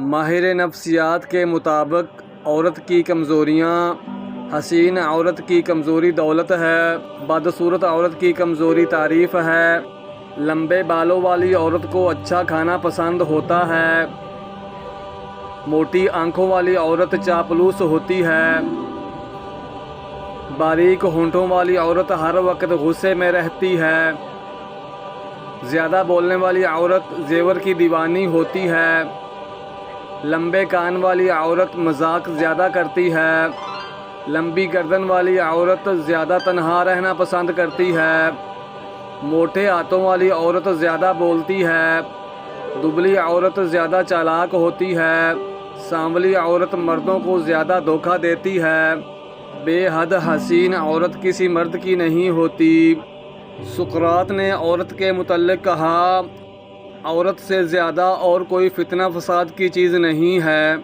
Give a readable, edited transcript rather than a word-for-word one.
ماہر نفسیات کے مطابق عورت کی کمزوریاں: حسین عورت کی کمزوری دولت ہے، بدصورت عورت کی کمزوری تعریف ہے، لمبے بالوں والی عورت کو اچھا کھانا پسند ہوتا ہے، موٹی آنکھوں والی عورت چاپلوس ہوتی ہے، باریک ہونٹوں والی عورت ہر وقت غصے میں رہتی ہے، زیادہ بولنے والی عورت زیور کی دیوانی ہوتی ہے، لمبے کان والی عورت مذاق زیادہ کرتی ہے، لمبی گردن والی عورت زیادہ تنہا رہنا پسند کرتی ہے، موٹے ہاتھوں والی عورت زیادہ بولتی ہے، دبلی عورت زیادہ چالاک ہوتی ہے، سانولی عورت مردوں کو زیادہ دھوکہ دیتی ہے، بے حد حسین عورت کسی مرد کی نہیں ہوتی۔ سقراط نے عورت کے متعلق کہا: عورت سے زیادہ اور کوئی فتنہ فساد کی چیز نہیں ہے۔